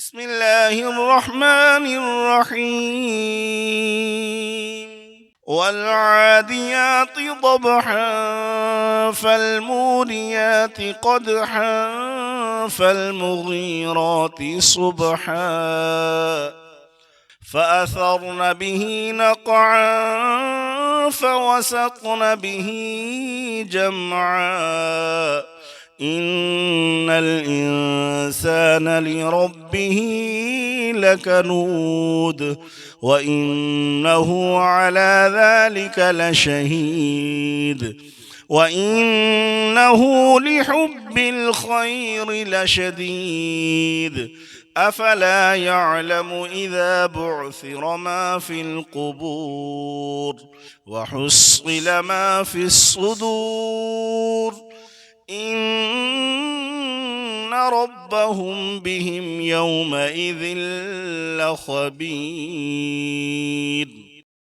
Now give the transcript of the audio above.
بسم الله الرحمن الرحيم والعاديات ضبحا فالموريات قدحا فالمغيرات صبحا فأثرن به نقعا فوسطن به جمعا إن الإنسان لربه لكنود وإنه على ذلك لشهيد وإنه لحب الخير لشديد أفلا يعلم إذا بعثر ما في القبور وحصل ما في الصدور إن ربهم بهم يومئذ لخبير.